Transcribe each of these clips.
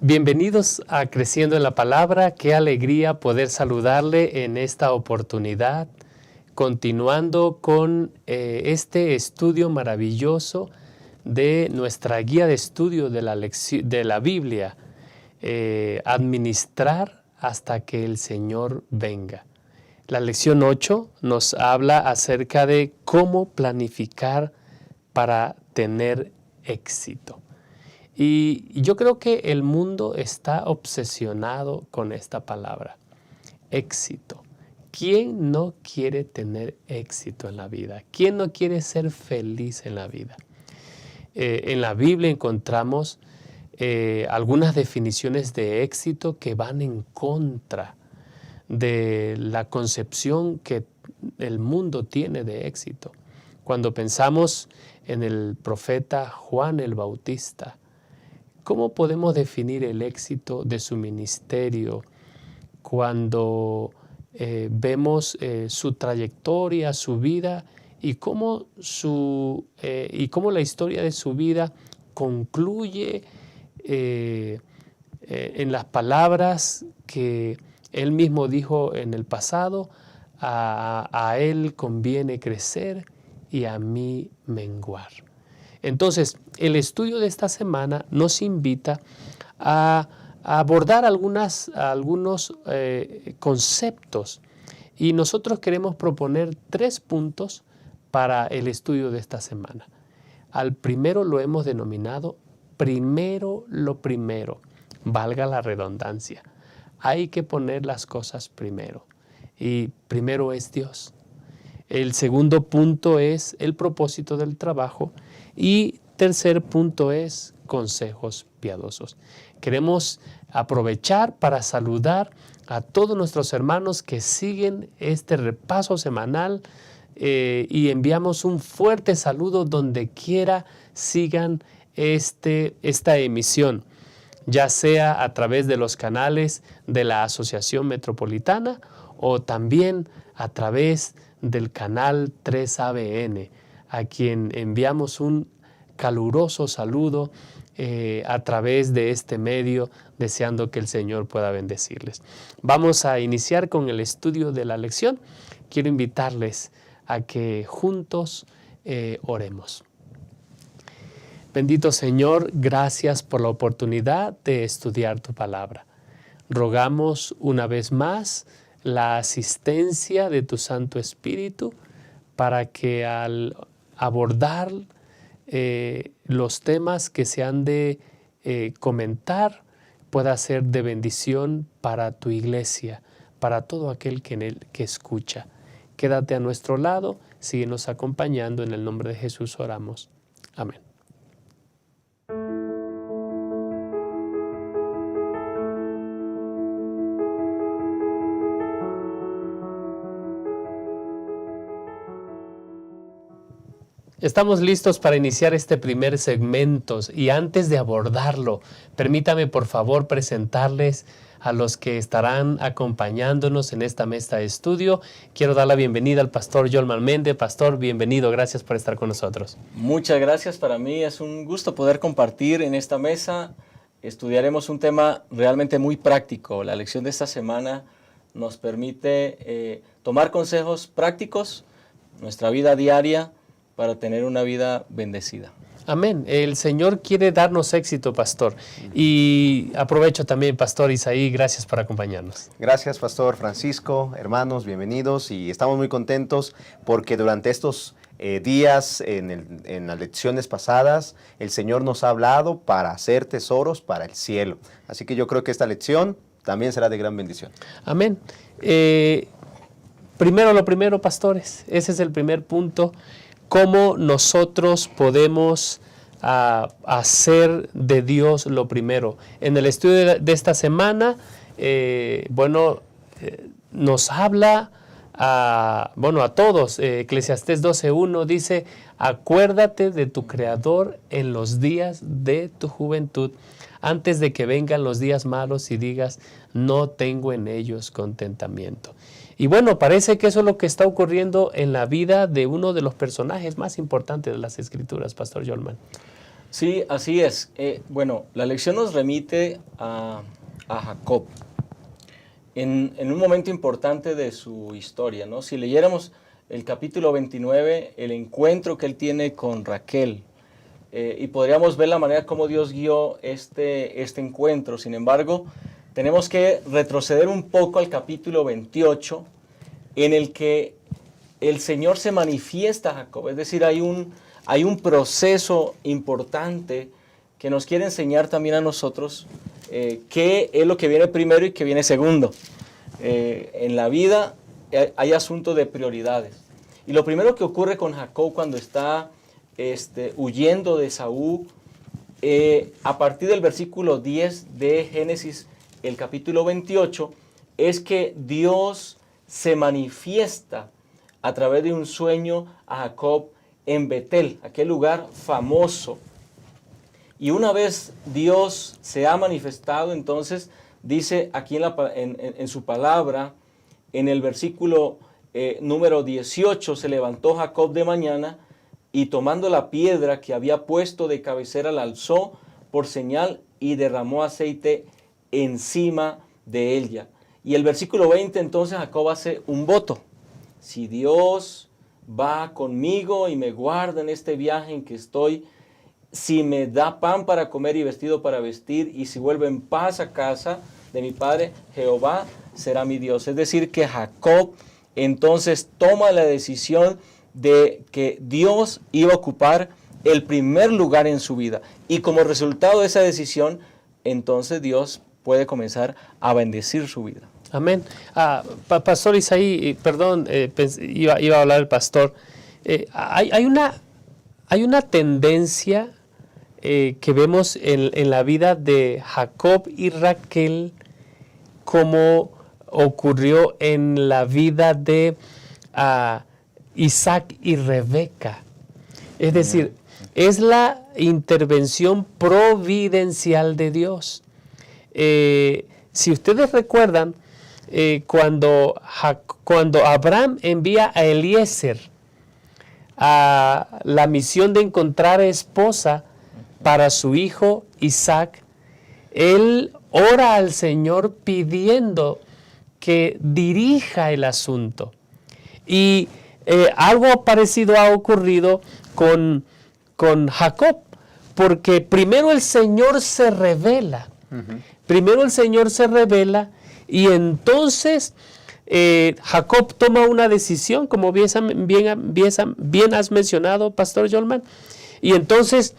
Bienvenidos a Creciendo en la Palabra. Qué alegría poder saludarle en esta oportunidad, continuando con este estudio maravilloso de nuestra guía de estudio de la Biblia, Administrar hasta que el Señor venga. La lección 8 nos habla acerca de cómo planificar para tener éxito. Y yo creo que el mundo está obsesionado con esta palabra, éxito. ¿Quién no quiere tener éxito en la vida? ¿Quién no quiere ser feliz en la vida? En la Biblia encontramos algunas definiciones de éxito que van en contra de la concepción que el mundo tiene de éxito. Cuando pensamos en el profeta Juan el Bautista, ¿cómo podemos definir el éxito de su ministerio cuando vemos su trayectoria, su vida y cómo la historia de su vida concluye en las palabras que él mismo dijo en el pasado: a él conviene crecer y a mí menguar? Entonces, el estudio de esta semana nos invita a abordar algunos conceptos, y nosotros queremos proponer 3 puntos para el estudio de esta semana. Al primero lo hemos denominado primero lo primero, valga la redundancia. Hay que poner las cosas primero, y primero es Dios. El segundo punto es el propósito del trabajo. Y tercer punto es consejos piadosos. Queremos aprovechar para saludar a todos nuestros hermanos que siguen este repaso semanal y enviamos un fuerte saludo donde quiera sigan esta emisión, ya sea a través de los canales de la Asociación Metropolitana o también a través del canal 3ABN, a quien enviamos un caluroso saludo a través de este medio, deseando que el Señor pueda bendecirles. Vamos a iniciar con el estudio de la lección. Quiero invitarles a que juntos oremos. Bendito Señor, gracias por la oportunidad de estudiar tu palabra. Rogamos una vez más la asistencia de tu Santo Espíritu para que al abordar los temas que se han de comentar pueda ser de bendición para tu iglesia, para todo aquel que escucha. Quédate a nuestro lado, síguenos acompañando. En el nombre de Jesús oramos. Amén. Estamos listos para iniciar este primer segmento, y antes de abordarlo, permítame por favor presentarles a los que estarán acompañándonos en esta mesa de estudio. Quiero dar la bienvenida al pastor Yolman Méndez. Pastor, bienvenido, gracias por estar con nosotros. Muchas gracias, para mí es un gusto poder compartir en esta mesa. Estudiaremos un tema realmente muy práctico. La lección de esta semana nos permite tomar consejos prácticos, nuestra vida diaria, para tener una vida bendecida. Amén. El Señor quiere darnos éxito, pastor. Y aprovecho también, pastor Isaí, gracias por acompañarnos. Gracias, pastor Francisco, hermanos, bienvenidos, y estamos muy contentos porque durante estos días, en las lecciones pasadas, el Señor nos ha hablado para hacer tesoros para el cielo. Así que yo creo que esta lección también será de gran bendición. Amén. Primero lo primero, pastores. Ese es el primer punto. ¿Cómo nosotros podemos hacer de Dios lo primero? En el estudio de esta semana, nos habla a todos. Eclesiastés 12:1 dice: acuérdate de tu Creador en los días de tu juventud, antes de que vengan los días malos y digas, no tengo en ellos contentamiento. Y bueno, parece que eso es lo que está ocurriendo en la vida de uno de los personajes más importantes de las Escrituras, pastor Yolman. Sí, así es. Bueno, la lección nos remite a Jacob en un momento importante de su historia, ¿no? Si leyéramos el capítulo 29, el encuentro que él tiene con Raquel, y podríamos ver la manera como Dios guió este encuentro. Sin embargo, tenemos que retroceder un poco al capítulo 28, en el que el Señor se manifiesta a Jacob. Es decir, hay un proceso importante que nos quiere enseñar también a nosotros qué es lo que viene primero y qué viene segundo. En la vida hay asuntos de prioridades. Y lo primero que ocurre con Jacob cuando está huyendo de Esaú, a partir del versículo 10 de Génesis, el capítulo 28, es que Dios se manifiesta a través de un sueño a Jacob en Betel, aquel lugar famoso. Y una vez Dios se ha manifestado, entonces dice aquí en su palabra, en el versículo número 18, se levantó Jacob de mañana y tomando la piedra que había puesto de cabecera la alzó por señal y derramó aceite encima de ella. Y el versículo 20, entonces Jacob hace un voto. Si Dios va conmigo y me guarda en este viaje en que estoy, si me da pan para comer y vestido para vestir, y si vuelvo en paz a casa de mi padre, Jehová será mi Dios. Es decir, que Jacob entonces toma la decisión de que Dios iba a ocupar el primer lugar en su vida. Y como resultado de esa decisión, entonces Dios puede comenzar a bendecir su vida. Amén. Pastor Isaí, perdón, iba a hablar el pastor. Hay una tendencia que vemos en la vida de Jacob y Raquel, como ocurrió en la vida de Isaac y Rebeca. Es decir, es la intervención providencial de Dios. Si ustedes recuerdan, cuando Abraham envía a Eliezer a la misión de encontrar esposa para su hijo Isaac, él ora al Señor pidiendo que dirija el asunto. Y algo parecido ha ocurrido con Jacob, porque primero el Señor se revela. Primero el Señor se revela y entonces Jacob toma una decisión, como bien has mencionado, Pastor Jolman, y entonces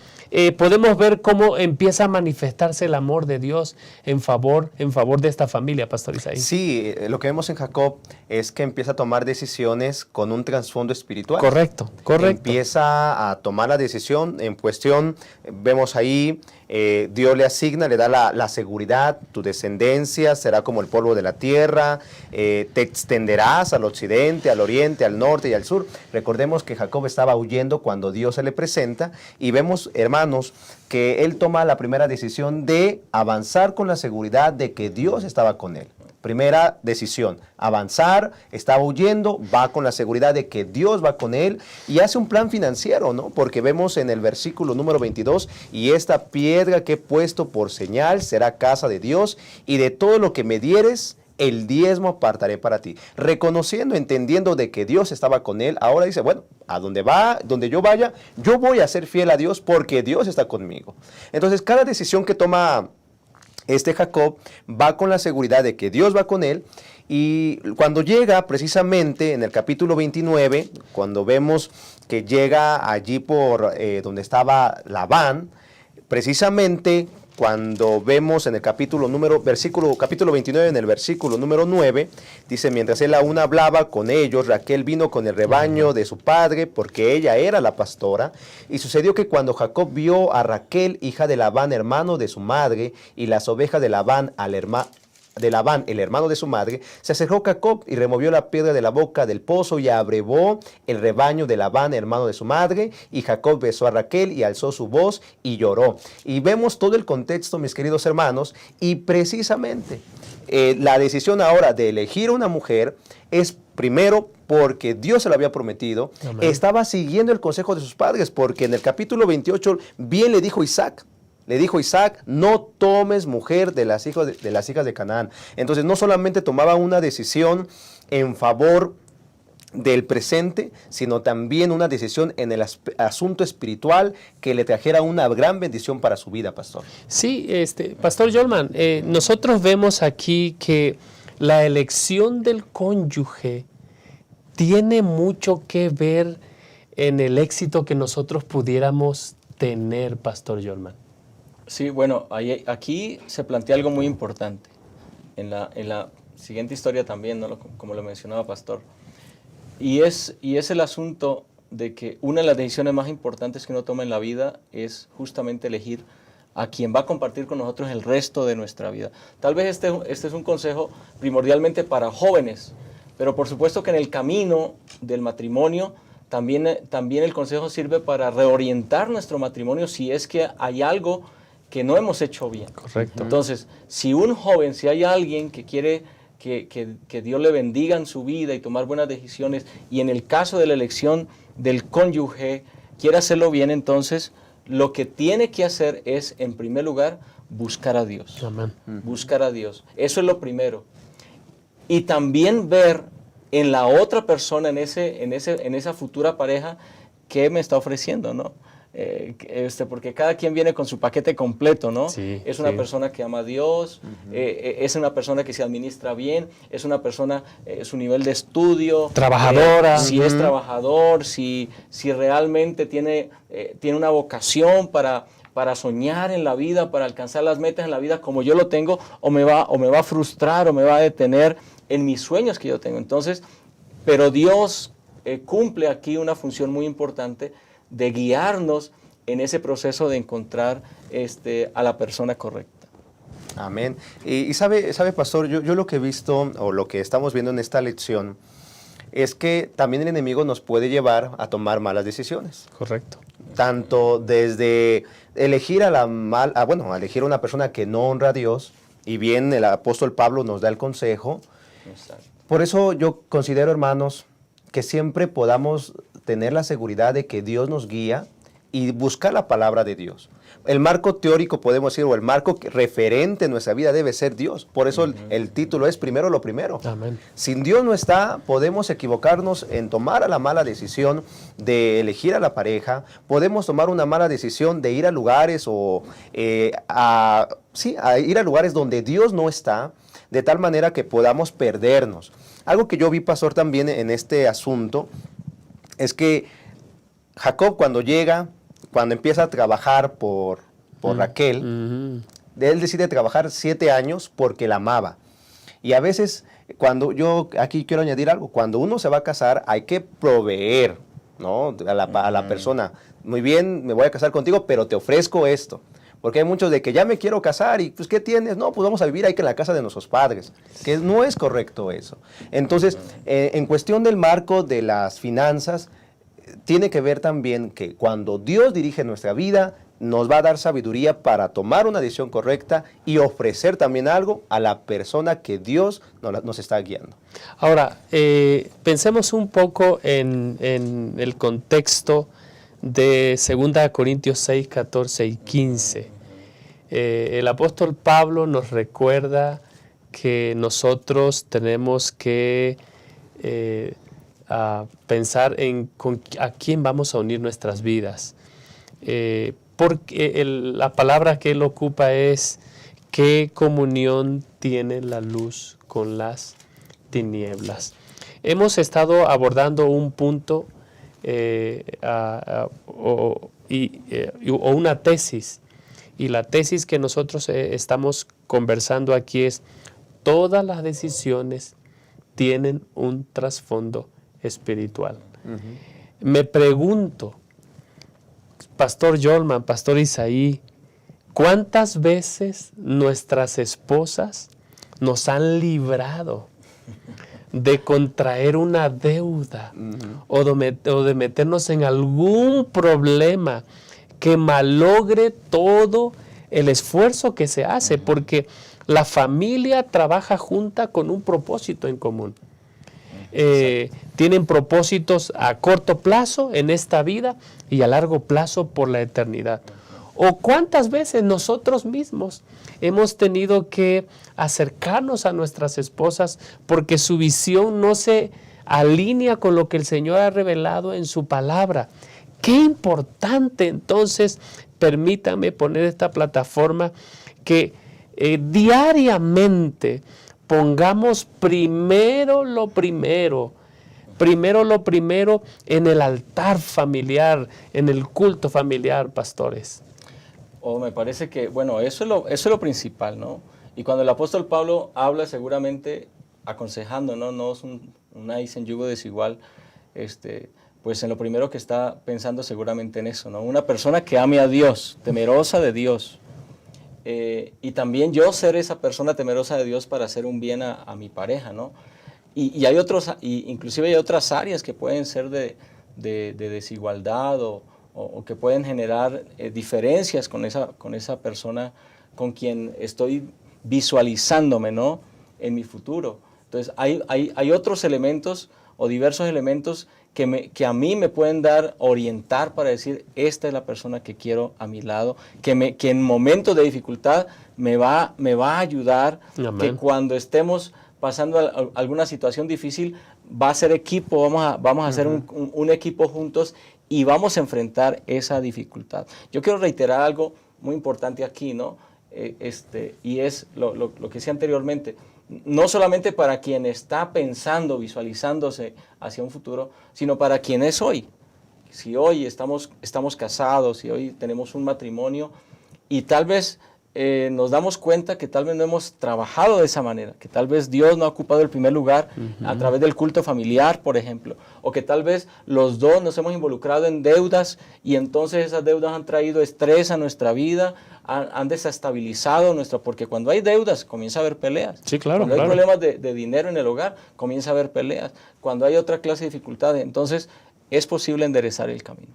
podemos ver cómo empieza a manifestarse el amor de Dios en favor de esta familia, Pastor Isaí. Sí, lo que vemos en Jacob es que empieza a tomar decisiones con un trasfondo espiritual. Correcto. Empieza a tomar la decisión en cuestión, vemos ahí, Dios le asigna, le da la seguridad, tu descendencia será como el polvo de la tierra, te extenderás al occidente, al oriente, al norte y al sur. Recordemos que Jacob estaba huyendo cuando Dios se le presenta y vemos, hermanos, que él toma la primera decisión de avanzar con la seguridad de que Dios estaba con él. Primera decisión, avanzar, estaba huyendo, va con la seguridad de que Dios va con él y hace un plan financiero, ¿no? Porque vemos en el versículo número 22, y esta piedra que he puesto por señal será casa de Dios, y de todo lo que me dieres, el diezmo apartaré para ti. Reconociendo, entendiendo de que Dios estaba con él, ahora dice, bueno, a donde yo vaya, yo voy a ser fiel a Dios porque Dios está conmigo. Entonces, cada decisión que toma Jacob va con la seguridad de que Dios va con él, y cuando llega precisamente en el capítulo 29, cuando vemos que llega allí por donde estaba Labán, precisamente cuando vemos en el capítulo 29, en el versículo número 9, dice, mientras él aún hablaba con ellos, Raquel vino con el rebaño de su padre, porque ella era la pastora. Y sucedió que cuando Jacob vio a Raquel, hija de Labán, hermano de su madre, y las ovejas de Labán, el hermano de su madre, se acercó Jacob y removió la piedra de la boca del pozo y abrevó el rebaño de Labán, hermano de su madre, y Jacob besó a Raquel y alzó su voz y lloró. Y vemos todo el contexto, mis queridos hermanos, y precisamente la decisión ahora de elegir una mujer es Primero, porque Dios se lo había prometido. Amén. Estaba siguiendo el consejo de sus padres, porque en el capítulo 28 bien le dijo Isaac. Le dijo Isaac, no tomes mujer de las hijas de Canaán. Entonces no solamente tomaba una decisión en favor del presente, sino también una decisión en el asunto espiritual que le trajera una gran bendición para su vida, pastor. Sí, Pastor Yolman, nosotros vemos aquí que la elección del cónyuge tiene mucho que ver en el éxito que nosotros pudiéramos tener, Pastor Yolman. Sí, bueno, aquí se plantea algo muy importante. En la siguiente historia también, ¿no? Como lo mencionaba Pastor. Y es el asunto de que una de las decisiones más importantes que uno toma en la vida es justamente elegir a quien va a compartir con nosotros el resto de nuestra vida. Tal vez este es un consejo primordialmente para jóvenes, pero por supuesto que en el camino del matrimonio también el consejo sirve para reorientar nuestro matrimonio si es que hay algo que no hemos hecho bien. Correcto. Entonces, si hay alguien que quiere que Dios le bendiga en su vida y tomar buenas decisiones, y en el caso de la elección del cónyuge quiere hacerlo bien, entonces lo que tiene que hacer es, en primer lugar, buscar a Dios. Amén. Buscar a Dios. Eso es lo primero. Y también ver en la otra persona, en esa futura pareja, qué me está ofreciendo, ¿no? Porque cada quien viene con su paquete completo, ¿no? Sí, es una sí. persona que ama a Dios, es una persona que se administra bien, es una persona, su nivel de estudio, Trabajadora. si es trabajador, si realmente tiene una vocación para soñar en la vida, para alcanzar las metas en la vida como yo lo tengo, o me va a frustrar o me va a detener en mis sueños que yo tengo. Entonces, pero Dios cumple aquí una función muy importante de guiarnos en ese proceso de encontrar a la persona correcta. Amén. Y sabe, pastor, yo lo que he visto, o lo que estamos viendo en esta lección, es que también el enemigo nos puede llevar a tomar malas decisiones. Correcto. Tanto desde elegir elegir a una persona que no honra a Dios, y bien el apóstol Pablo nos da el consejo. Exacto. Por eso yo considero, hermanos, que siempre podamos tener la seguridad de que Dios nos guía y buscar la palabra de Dios. El marco teórico, podemos decir, o el marco referente en nuestra vida debe ser Dios. Por eso el título es Primero lo Primero. Amén. Sin Dios no está, podemos equivocarnos en tomar la mala decisión de elegir a la pareja, podemos tomar una mala decisión de ir a lugares a ir a lugares donde Dios no está, de tal manera que podamos perdernos. Algo que yo vi, pastor, también en este asunto, es que Jacob cuando empieza a trabajar por Raquel, él decide trabajar 7 años porque la amaba. Y a veces, aquí quiero añadir algo, cuando uno se va a casar hay que proveer, ¿no? a la persona. Muy bien, me voy a casar contigo, pero te ofrezco esto. Porque hay muchos de que ya me quiero casar y pues ¿qué tienes? No, pues vamos a vivir ahí en la casa de nuestros padres, que no es correcto eso. Entonces, en cuestión del marco de las finanzas, tiene que ver también que cuando Dios dirige nuestra vida, nos va a dar sabiduría para tomar una decisión correcta y ofrecer también algo a la persona que Dios nos está guiando. Ahora, pensemos un poco en el contexto de 2 Corintios 6, 14 y 15. El apóstol Pablo nos recuerda que nosotros tenemos que pensar en a quién vamos a unir nuestras vidas. Porque la palabra que él ocupa es ¿qué comunión tiene la luz con las tinieblas? Hemos estado abordando un punto o una tesis, y la tesis que nosotros estamos conversando aquí es: todas las decisiones tienen un trasfondo espiritual. Me pregunto, Pastor Yolman, Pastor Isaí, ¿cuántas veces nuestras esposas nos han librado de contraer una deuda o de meternos en algún problema que malogre todo el esfuerzo que se hace? Porque la familia trabaja junta con un propósito en común. tienen propósitos a corto plazo en esta vida y a largo plazo por la eternidad. ¿O cuántas veces nosotros mismos hemos tenido que acercarnos a nuestras esposas porque su visión no se alinea con lo que el Señor ha revelado en su palabra? Qué importante entonces, permítame poner esta plataforma, que diariamente pongamos primero lo primero en el altar familiar, en el culto familiar, pastores. Me parece que, bueno, eso es lo principal, ¿no? Y cuando el apóstol Pablo habla seguramente aconsejando, ¿no? No es una en yugo desigual, pues en lo primero que está pensando seguramente en eso, ¿no? Una persona que ame a Dios, temerosa de Dios. Y también yo ser esa persona temerosa de Dios para hacer un bien a mi pareja, ¿no? Y hay inclusive hay otras áreas que pueden ser de desigualdad o que pueden generar diferencias con esa persona con quien estoy visualizándome, ¿no? En mi futuro. Entonces hay otros elementos o diversos elementos que a mí me pueden orientar para decir, esta es la persona que quiero a mi lado, que en momentos de dificultad me va a ayudar. Amén. Que cuando estemos pasando alguna situación difícil, va a ser equipo, vamos a hacer un equipo juntos y vamos a enfrentar esa dificultad. Yo quiero reiterar algo muy importante aquí, ¿no? Y es lo que decía anteriormente. No solamente para quien está pensando, visualizándose hacia un futuro, sino para quien es hoy. Si hoy estamos casados, si hoy tenemos un matrimonio y tal vez nos damos cuenta que tal vez no hemos trabajado de esa manera, que tal vez Dios no ha ocupado el primer lugar a través del culto familiar, por ejemplo, o que tal vez los dos nos hemos involucrado en deudas y entonces esas deudas han traído estrés a nuestra vida, han desestabilizado porque cuando hay deudas comienza a haber peleas. Sí, claro. Cuando hay problemas de dinero en el hogar comienza a haber peleas. Cuando hay otra clase de dificultades, entonces es posible enderezar el camino.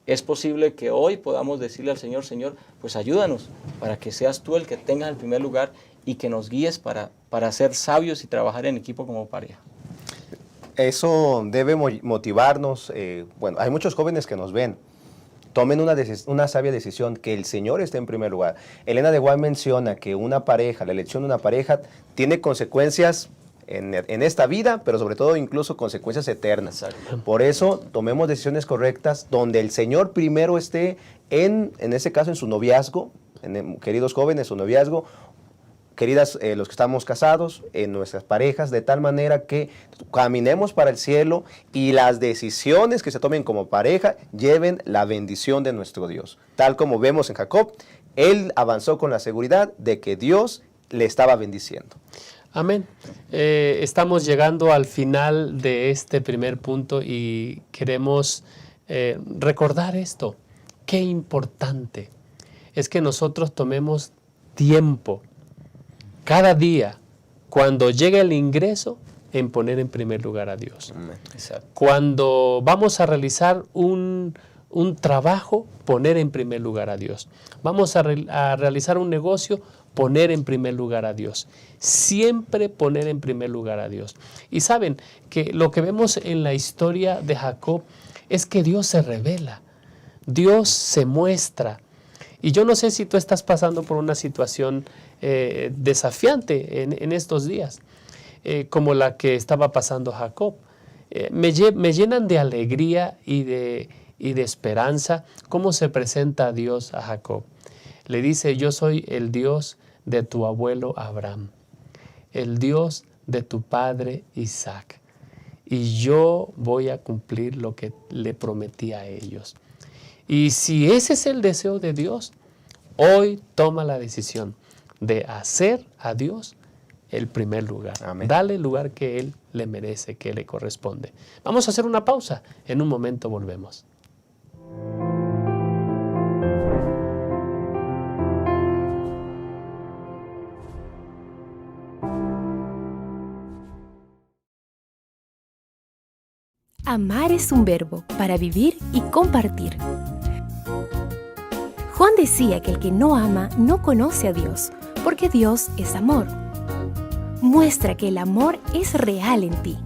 Es posible que hoy podamos decirle al Señor, Señor, pues ayúdanos para que seas tú el que tengas el primer lugar y que nos guíes para ser sabios y trabajar en equipo como pareja. Eso debe motivarnos. Bueno, hay muchos jóvenes que nos ven. Tomen una sabia decisión, que el Señor esté en primer lugar. Elena de Guay menciona que la elección de una pareja tiene consecuencias en esta vida, pero sobre todo incluso consecuencias eternas. Exacto. Por eso tomemos decisiones correctas donde el Señor primero esté en ese caso en su noviazgo, queridos jóvenes, su noviazgo, queridas los que estamos casados, en nuestras parejas, de tal manera que caminemos para el cielo y las decisiones que se tomen como pareja lleven la bendición de nuestro Dios. Tal como vemos en Jacob, él avanzó con la seguridad de que Dios le estaba bendiciendo. Amén. Estamos llegando al final de este primer punto y queremos recordar esto. Qué importante es que nosotros tomemos tiempo cada día, cuando llegue el ingreso, en poner en primer lugar a Dios. Amén. Cuando vamos a realizar un trabajo, poner en primer lugar a Dios. Vamos a realizar un negocio, poner en primer lugar a Dios. Siempre poner en primer lugar a Dios. Y saben que lo que vemos en la historia de Jacob es que Dios se revela, Dios se muestra. Y yo no sé si tú estás pasando por una situación desafiante en estos días, como la que estaba pasando Jacob. Me llenan de alegría y de esperanza cómo se presenta a Dios a Jacob. Le dice, yo soy el Dios de tu abuelo Abraham, el Dios de tu padre Isaac, y yo voy a cumplir lo que le prometí a ellos. Y si ese es el deseo de Dios, hoy toma la decisión de hacer a Dios el primer lugar. Amén. Dale el lugar que Él le merece, que le corresponde. Vamos a hacer una pausa. En un momento volvemos. Amar es un verbo para vivir y compartir. Juan decía que el que no ama no conoce a Dios, porque Dios es amor. Muestra que el amor es real en ti.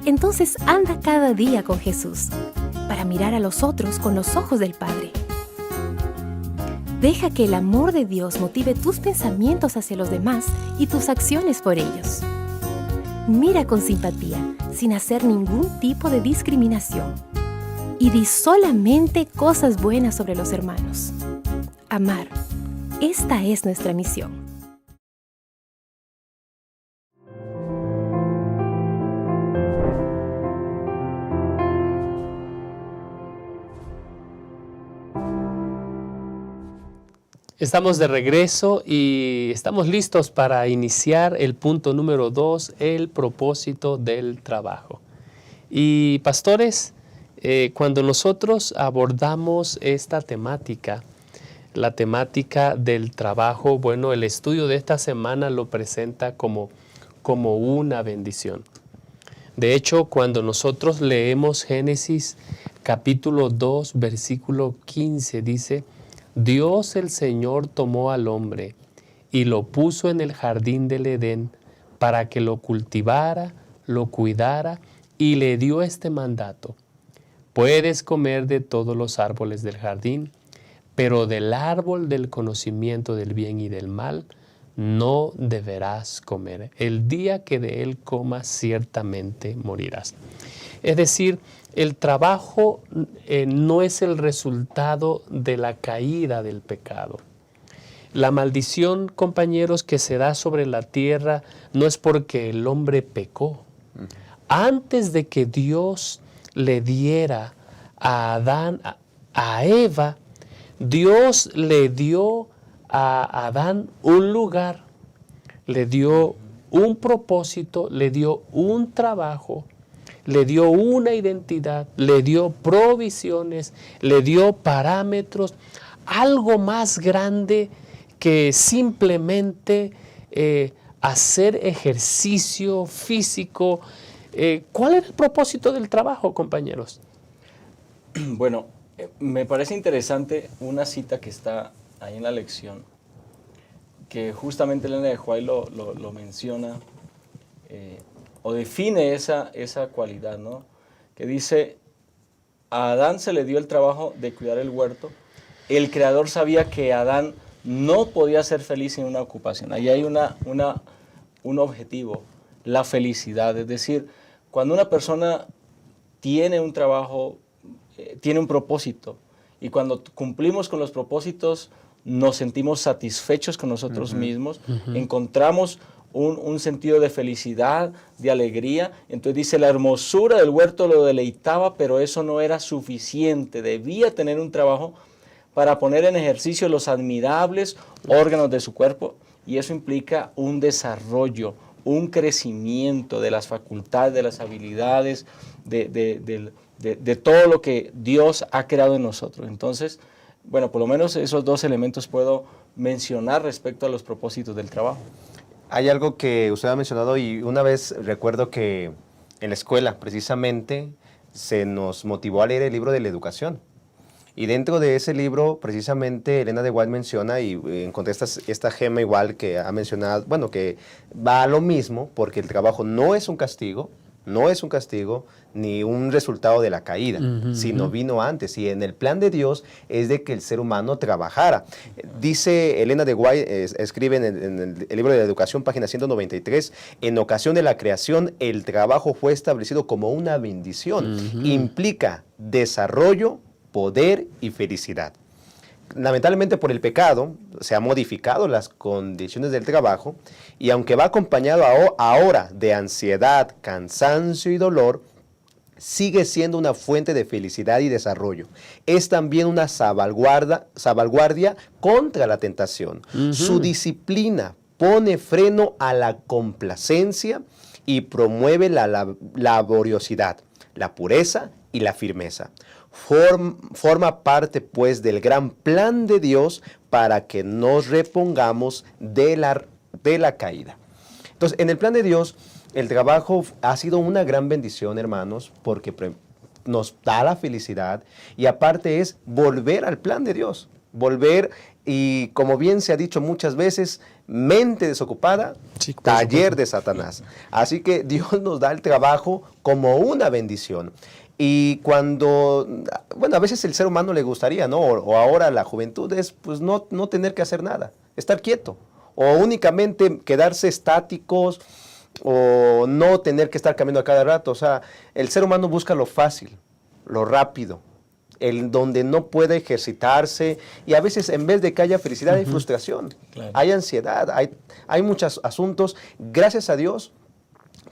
Entonces anda cada día con Jesús, para mirar a los otros con los ojos del Padre. Deja que el amor de Dios motive tus pensamientos hacia los demás y tus acciones por ellos. Mira con simpatía, sin hacer ningún tipo de discriminación. Y di solamente cosas buenas sobre los hermanos. Amar. Esta es nuestra misión. Estamos de regreso y estamos listos para iniciar el punto número 2, el propósito del trabajo. Y pastores, cuando nosotros abordamos esta temática, la temática del trabajo, bueno, el estudio de esta semana lo presenta como una bendición. De hecho, cuando nosotros leemos Génesis capítulo 2, versículo 15, dice: Dios el Señor tomó al hombre y lo puso en el jardín del Edén para que lo cultivara, lo cuidara, y le dio este mandato: puedes comer de todos los árboles del jardín, pero del árbol del conocimiento del bien y del mal no deberás comer. El día que de él comas, ciertamente morirás. Es decir, el trabajo no es el resultado de la caída del pecado. La maldición, compañeros, que se da sobre la tierra no es porque el hombre pecó. Antes de que Dios le diera a Adán, a Eva, Dios le dio a Adán un lugar, le dio un propósito, le dio un trabajo, le dio una identidad, le dio provisiones, le dio parámetros, algo más grande que simplemente hacer ejercicio físico. ¿Cuál era el propósito del trabajo, compañeros? Bueno, me parece interesante una cita que está ahí en la lección, que justamente Elena de White lo menciona, o define esa cualidad, ¿no? Que dice: a Adán se le dio el trabajo de cuidar el huerto. El Creador sabía que Adán no podía ser feliz sin una ocupación. Ahí hay un objetivo, la felicidad. Es decir, cuando una persona tiene un trabajo, tiene un propósito, y cuando cumplimos con los propósitos nos sentimos satisfechos con nosotros mismos, encontramos un sentido de felicidad, de alegría. Entonces dice: la hermosura del huerto lo deleitaba, pero eso no era suficiente. Debía tener un trabajo para poner en ejercicio los admirables órganos de su cuerpo, y eso implica un desarrollo, un crecimiento de las facultades, de las habilidades, de todo lo que Dios ha creado en nosotros. Entonces, bueno, por lo menos esos dos elementos puedo mencionar respecto a los propósitos del trabajo. Hay algo que usted ha mencionado, y una vez recuerdo que en la escuela precisamente se nos motivó a leer el libro de la educación. Y dentro de ese libro, precisamente, Elena de White menciona, y encontré esta gema igual que ha mencionado, bueno, que va a lo mismo, porque el trabajo no es un castigo, ni un resultado de la caída, sino vino antes. Y en el plan de Dios es de que el ser humano trabajara. Dice Elena de White, escribe en el libro de la educación, página 193, en ocasión de la creación, el trabajo fue establecido como una bendición. Implica desarrollo, poder y felicidad. Lamentablemente, por el pecado se han modificado las condiciones del trabajo, y aunque va acompañado ahora de ansiedad, cansancio y dolor, sigue siendo una fuente de felicidad y desarrollo. Es también una salvaguardia contra la tentación. Su disciplina pone freno a la complacencia y promueve la laboriosidad, la pureza y la firmeza. Forma parte, pues, del gran plan de Dios para que nos repongamos de la caída. Entonces, en el plan de Dios, el trabajo ha sido una gran bendición, hermanos, porque nos da la felicidad, y aparte es volver al plan de Dios. volver, y como bien se ha dicho muchas veces, mente desocupada, Sí, por taller supuesto. de Satanás. Así que Dios nos da el trabajo como una bendición. Y cuando, bueno, a veces el ser humano le gustaría, ¿no? O ahora la juventud es, pues, no tener que hacer nada, estar quieto, o únicamente quedarse estáticos, o no tener que estar cambiando a cada rato. O sea, el ser humano busca lo fácil, lo rápido, el donde no puede ejercitarse, y a veces en vez de que haya felicidad hay frustración, Claro. hay ansiedad, hay muchos asuntos. Gracias a Dios,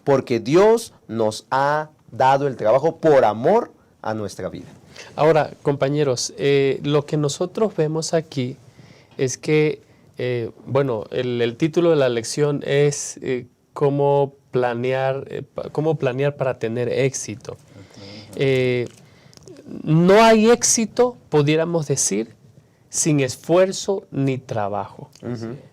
porque Dios nos ha dado el trabajo por amor a nuestra vida. Ahora, compañeros, lo que nosotros vemos aquí es que, bueno, el título de la lección es cómo planear para tener éxito. No hay éxito, pudiéramos decir, sin esfuerzo ni trabajo.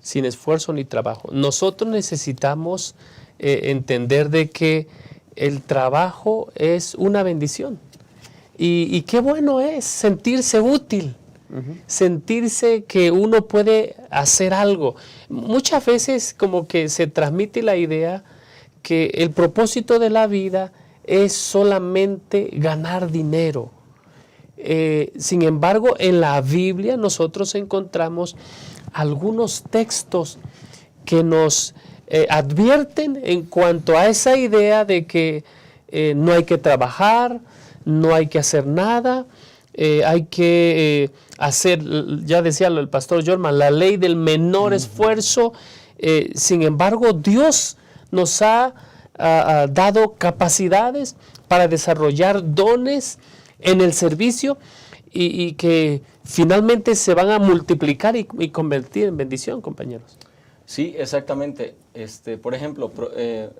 Sin esfuerzo ni trabajo. Nosotros necesitamos entender de que el trabajo es una bendición. Y qué bueno es sentirse útil, sentirse que uno puede hacer algo. Muchas veces como que se transmite la idea que el propósito de la vida es solamente ganar dinero. Sin embargo, en la Biblia nosotros encontramos algunos textos que nos advierten en cuanto a esa idea de que no hay que trabajar, no hay que hacer nada, hay que hacer, ya decía el pastor Jorman, la ley del menor esfuerzo. Sin embargo, Dios nos ha dado capacidades para desarrollar dones en el servicio y que finalmente se van a multiplicar y convertir en bendición, compañeros. Sí, exactamente. Por ejemplo,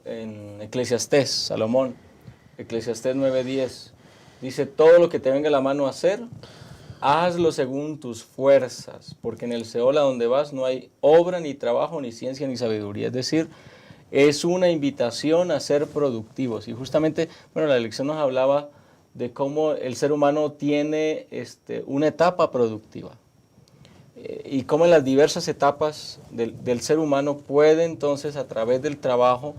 en Eclesiastés, Salomón, Eclesiastés 9:10, dice: todo lo que te venga a la mano a hacer, hazlo según tus fuerzas, porque en el Seol a donde vas no hay obra, ni trabajo, ni ciencia, ni sabiduría. Es decir, es una invitación a ser productivos. Y justamente, bueno, la lección nos hablaba de cómo el ser humano tiene una etapa productiva. Y cómo en las diversas etapas del ser humano puede entonces a través del trabajo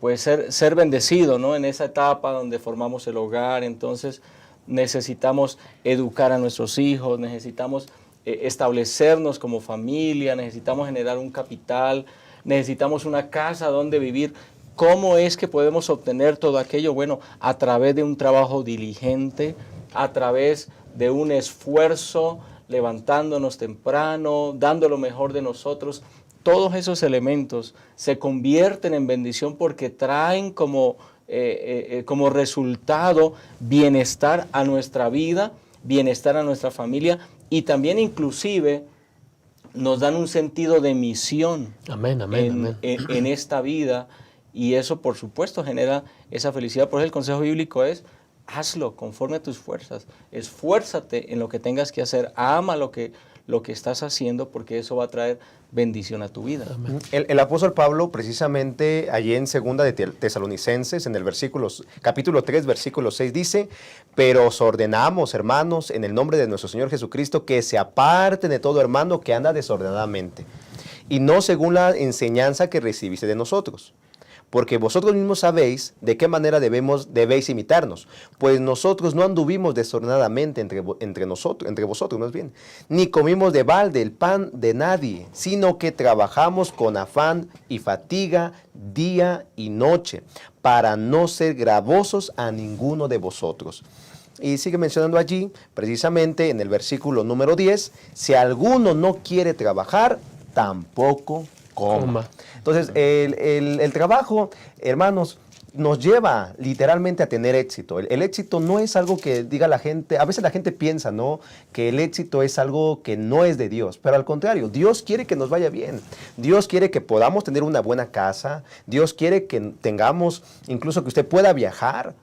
pues ser bendecido, ¿no? En esa etapa donde formamos el hogar. Entonces necesitamos educar a nuestros hijos, necesitamos establecernos como familia, necesitamos generar un capital, necesitamos una casa donde vivir. ¿Cómo es que podemos obtener todo aquello? Bueno, a través de un trabajo diligente, a través de un esfuerzo, levantándonos temprano, dando lo mejor de nosotros. Todos esos elementos se convierten en bendición porque traen como resultado bienestar a nuestra vida, bienestar a nuestra familia, y también inclusive nos dan un sentido de misión. Amén, amén, amén. En esta vida, y eso por supuesto genera esa felicidad. Por eso el consejo bíblico es: hazlo conforme a tus fuerzas, esfuérzate en lo que tengas que hacer, ama lo que estás haciendo, porque eso va a traer bendición a tu vida. El apóstol Pablo, precisamente allí en 2 de Tesalonicenses, en el capítulo 3, versículo 6, dice: pero os ordenamos, hermanos, en el nombre de nuestro Señor Jesucristo, que se aparten de todo hermano que anda desordenadamente, y no según la enseñanza que recibiste de nosotros. Porque vosotros mismos sabéis de qué manera debéis imitarnos, pues nosotros no anduvimos desordenadamente entre vosotros más bien, ni comimos de balde el pan de nadie, sino que trabajamos con afán y fatiga día y noche, para no ser gravosos a ninguno de vosotros. Y sigue mencionando allí, precisamente en el versículo número 10, si alguno no quiere trabajar, tampoco coma. Entonces, el trabajo, hermanos, nos lleva literalmente a tener éxito. El éxito no es algo que diga la gente. A veces la gente piensa, ¿no?, que el éxito es algo que no es de Dios. Pero al contrario, Dios quiere que nos vaya bien. Dios quiere que podamos tener una buena casa. Dios quiere que tengamos, incluso que usted pueda viajar.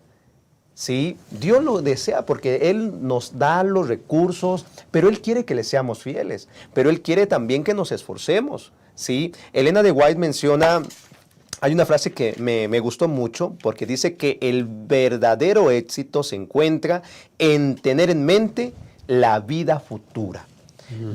Sí, Dios lo desea porque Él nos da los recursos, pero Él quiere que le seamos fieles. Pero Él quiere también que nos esforcemos. Sí, Elena de White menciona, hay una frase que me gustó mucho, porque dice que el verdadero éxito se encuentra en tener en mente la vida futura.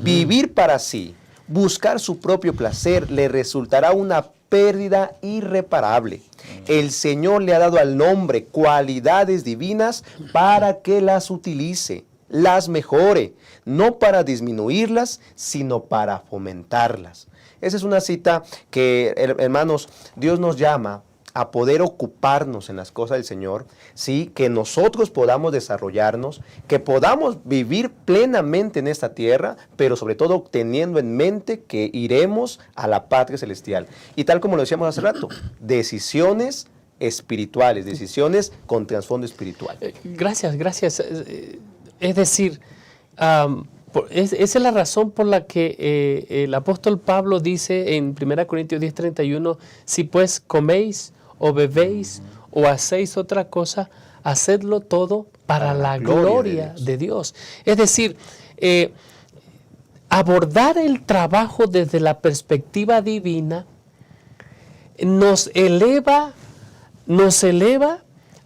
Vivir para sí, buscar su propio placer, le resultará una pérdida irreparable. El Señor le ha dado al hombre cualidades divinas para que las utilice, las mejore, no para disminuirlas, sino para fomentarlas. Esa es una cita que, hermanos, Dios nos llama a poder ocuparnos en las cosas del Señor, ¿sí? Que nosotros podamos desarrollarnos, que podamos vivir plenamente en esta tierra, pero sobre todo teniendo en mente que iremos a la patria celestial. Y tal como lo decíamos hace rato, decisiones espirituales, decisiones con trasfondo espiritual. Gracias. Es decir, esa es la razón por la que el apóstol Pablo dice en 1 Corintios 10:31, si pues coméis o bebéis o hacéis otra cosa, hacedlo todo para la gloria de Dios. Es decir, abordar el trabajo desde la perspectiva divina nos eleva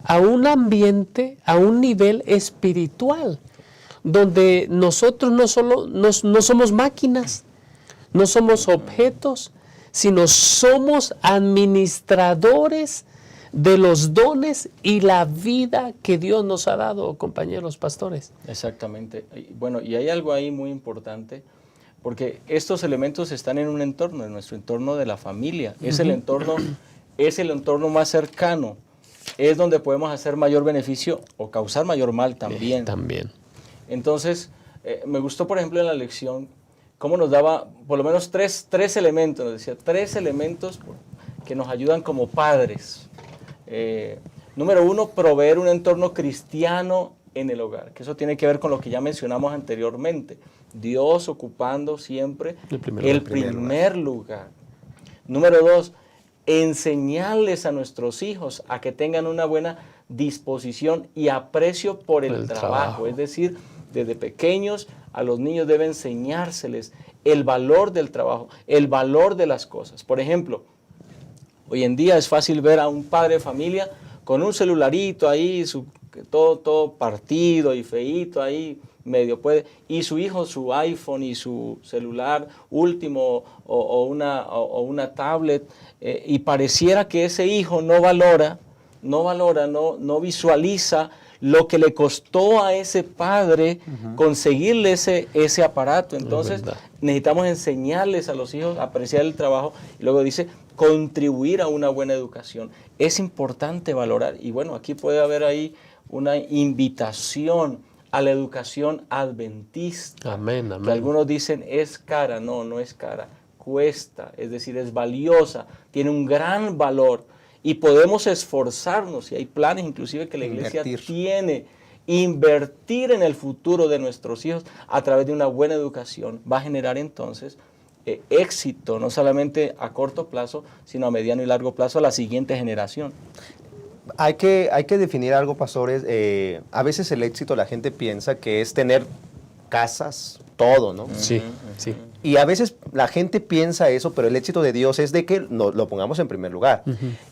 a un ambiente, a un nivel espiritual, donde nosotros no somos máquinas, no somos objetos, sino somos administradores de los dones y la vida que Dios nos ha dado, compañeros pastores. Exactamente. Bueno, y hay algo ahí muy importante, porque estos elementos están en un entorno, en nuestro entorno de la familia. Es el entorno más cercano, es donde podemos hacer mayor beneficio o causar mayor mal también. También. Entonces, me gustó, por ejemplo, en la lección, cómo nos daba por lo menos tres elementos, nos decía, 3 elementos que nos ayudan como padres. Número 1, proveer un entorno cristiano en el hogar, que eso tiene que ver con lo que ya mencionamos anteriormente. Dios ocupando siempre el primer lugar. Número 2, enseñarles a nuestros hijos a que tengan una buena disposición y aprecio por el trabajo. Es decir, desde pequeños a los niños debe enseñárseles el valor del trabajo, el valor de las cosas. Por ejemplo, hoy en día es fácil ver a un padre de familia con un celularito ahí, todo partido y feíto ahí, medio puede, y su hijo su iPhone y su celular último o una tablet, y pareciera que ese hijo no visualiza lo que le costó a ese padre conseguirle ese aparato. Entonces necesitamos enseñarles a los hijos a apreciar el trabajo, y luego dice contribuir a una buena educación. Es importante valorar, y bueno, aquí puede haber ahí una invitación a la educación adventista. Amén. Que algunos dicen es cara, no es cara, cuesta, es decir, es valiosa, tiene un gran valor. Y podemos esforzarnos, y hay planes inclusive que la iglesia tiene, invertir en el futuro de nuestros hijos a través de una buena educación. Va a generar entonces éxito, no solamente a corto plazo, sino a mediano y largo plazo a la siguiente generación. Hay que definir algo, pastores. A veces el éxito, la gente piensa que es tener casas, todo, ¿no? Sí. Y a veces la gente piensa eso, pero el éxito de Dios es de que lo pongamos en primer lugar.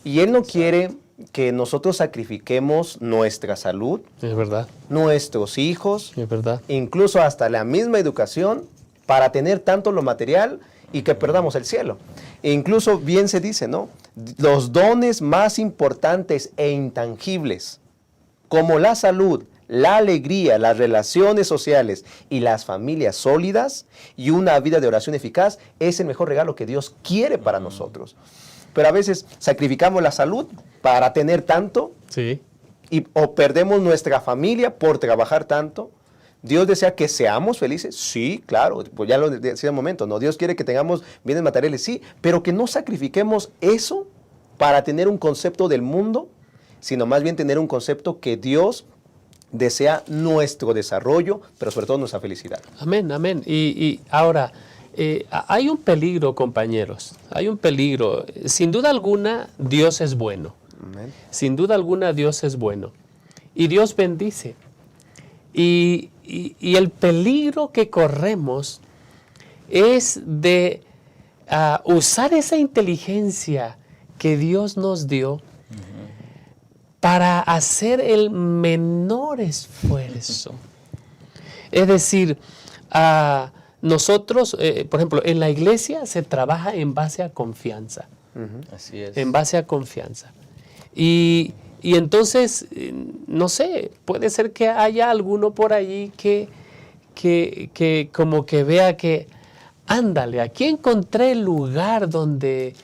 Y Él no quiere que nosotros sacrifiquemos nuestra salud, Es verdad. nuestros hijos, Es verdad. incluso hasta la misma educación, para tener tanto lo material y que perdamos el cielo. E incluso bien se dice, ¿no? Los dones más importantes e intangibles, como la salud, la alegría, las relaciones sociales y las familias sólidas y una vida de oración eficaz, es el mejor regalo que Dios quiere para nosotros. Pero a veces sacrificamos la salud para tener tanto, Sí. o perdemos nuestra familia por trabajar tanto. ¿Dios desea que seamos felices? Sí, claro, pues ya lo decía un momento, ¿no? Dios quiere que tengamos bienes materiales, sí, pero que no sacrifiquemos eso para tener un concepto del mundo, sino más bien tener un concepto que Dios desea nuestro desarrollo, pero sobre todo nuestra felicidad. Amén. Y ahora, hay un peligro, compañeros, hay un peligro. Sin duda alguna, Dios es bueno. Amén. Sin duda alguna, Dios es bueno. Y Dios bendice. Y el peligro que corremos es de usar esa inteligencia que Dios nos dio para hacer el menor esfuerzo. Es decir, nosotros, por ejemplo, en la iglesia se trabaja en base a confianza. Así es. En base a confianza. Y entonces, no sé, puede ser que haya alguno por allí que como que vea que, ándale, aquí encontré el lugar donde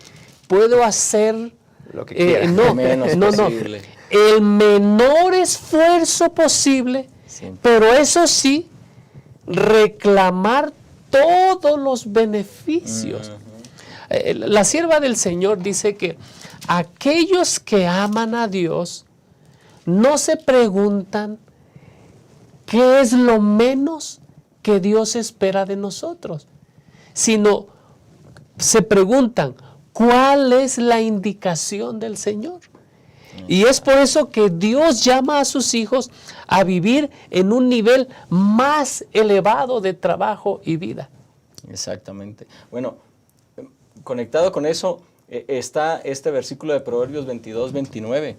puedo hacer Lo que quiera. Lo menos posible. el menor esfuerzo posible, Sí. pero eso sí, reclamar todos los beneficios. La sierva del Señor dice que aquellos que aman a Dios no se preguntan qué es lo menos que Dios espera de nosotros, sino se preguntan cuál es la indicación del Señor. Y es por eso que Dios llama a sus hijos a vivir en un nivel más elevado de trabajo y vida. Exactamente. Bueno, conectado con eso está este versículo de Proverbios 22-29.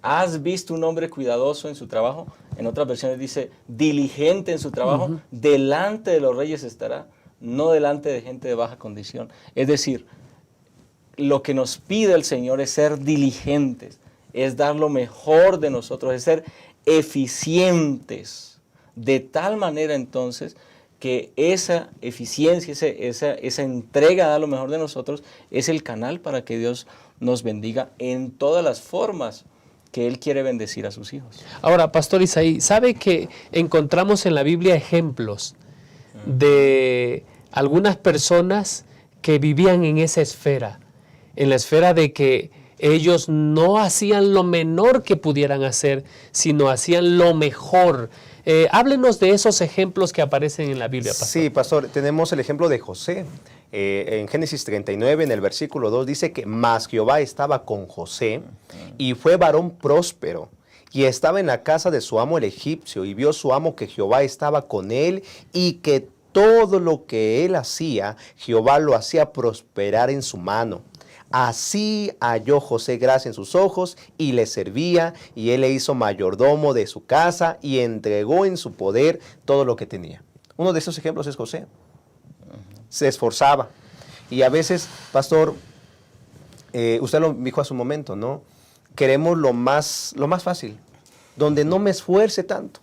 ¿Has visto un hombre cuidadoso en su trabajo? En otras versiones dice, diligente en su trabajo, delante de los reyes estará, no delante de gente de baja condición. Es decir, lo que nos pide el Señor es ser diligentes, es dar lo mejor de nosotros, es ser eficientes, de tal manera entonces que esa eficiencia, esa entrega a dar lo mejor de nosotros es el canal para que Dios nos bendiga en todas las formas que Él quiere bendecir a sus hijos. Ahora, Pastor Isaí, ¿sabe que encontramos en la Biblia ejemplos de algunas personas que vivían en esa esfera, en la esfera de que ellos no hacían lo menor que pudieran hacer, sino hacían lo mejor? Háblenos de esos ejemplos que aparecen en la Biblia, Pastor. Sí, pastor, tenemos el ejemplo de José. En Génesis 39, en el versículo 2, dice que mas Jehová estaba con José y fue varón próspero y estaba en la casa de su amo el egipcio, y vio su amo que Jehová estaba con él y que todo lo que él hacía, Jehová lo hacía prosperar en su mano. Así halló José gracia en sus ojos y le servía, y él le hizo mayordomo de su casa y entregó en su poder todo lo que tenía. Uno de esos ejemplos es José. Se esforzaba. Y a veces, pastor, usted lo dijo hace un momento, ¿no? Queremos lo más fácil, donde no me esfuerce tanto.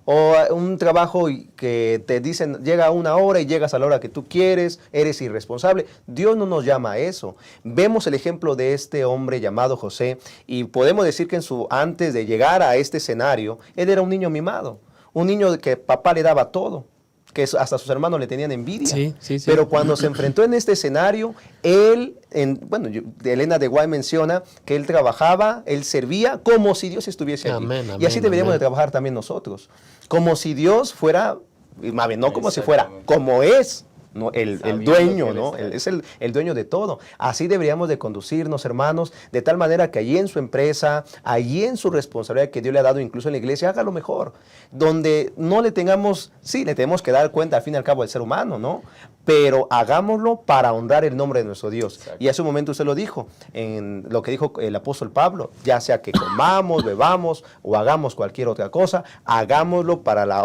O un trabajo que te dicen, llega a una hora y llegas a la hora que tú quieres, eres irresponsable. Dios no nos llama a eso. Vemos el ejemplo de este hombre llamado José, y podemos decir que antes de llegar a este escenario, él era un niño mimado, un niño que papá le daba todo, que hasta sus hermanos le tenían envidia. Sí. Pero cuando se enfrentó en este escenario, Elena de Guay menciona que él trabajaba, él servía como si Dios estuviese allí. Y así deberíamos de trabajar también nosotros. Como si Dios fuera, más bien, no como si fuera, como es. No, el dueño, ¿no? Es el dueño de todo. Así deberíamos de conducirnos, hermanos, de tal manera que allí en su empresa, allí en su responsabilidad que Dios le ha dado, incluso en la iglesia, haga lo mejor. Donde no le tengamos, sí, le tenemos que dar cuenta al fin y al cabo del ser humano, ¿no? Pero hagámoslo para honrar el nombre de nuestro Dios. Exacto. Y hace un momento usted lo dijo, en lo que dijo el apóstol Pablo, ya sea que comamos, bebamos o hagamos cualquier otra cosa, hagámoslo para la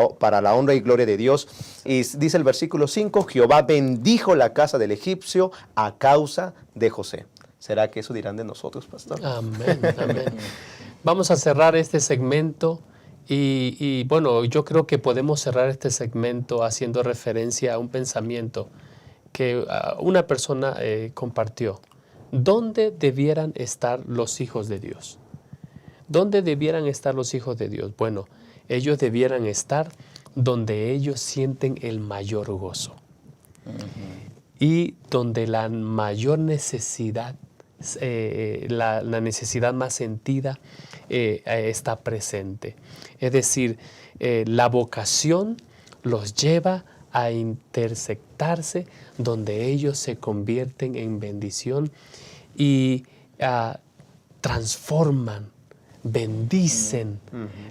honra y gloria de Dios. Y dice el versículo 5, Jehová bendijo la casa del egipcio a causa de José. ¿Será que eso dirán de nosotros, pastor? Amén, amén. Vamos a cerrar este segmento. Y bueno, yo creo que podemos cerrar este segmento haciendo referencia a un pensamiento que una persona compartió. ¿Dónde debieran estar los hijos de Dios? ¿Dónde debieran estar los hijos de Dios? Bueno, ellos debieran estar donde ellos sienten el mayor gozo. Y donde la mayor necesidad, la necesidad más sentida está presente. Es decir, la vocación los lleva a intersectarse donde ellos se convierten en bendición y transforman, bendicen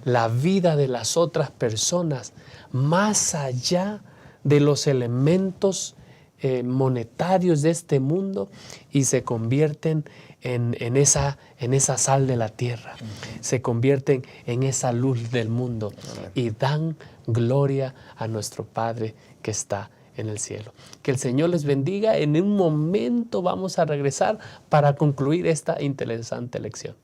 la vida de las otras personas más allá de los elementos monetarios de este mundo, y se convierten en esa sal de la tierra, se convierten en esa luz del mundo y dan gloria a nuestro Padre que está en el cielo. Que el Señor les bendiga. En un momento vamos a regresar para concluir esta interesante lección.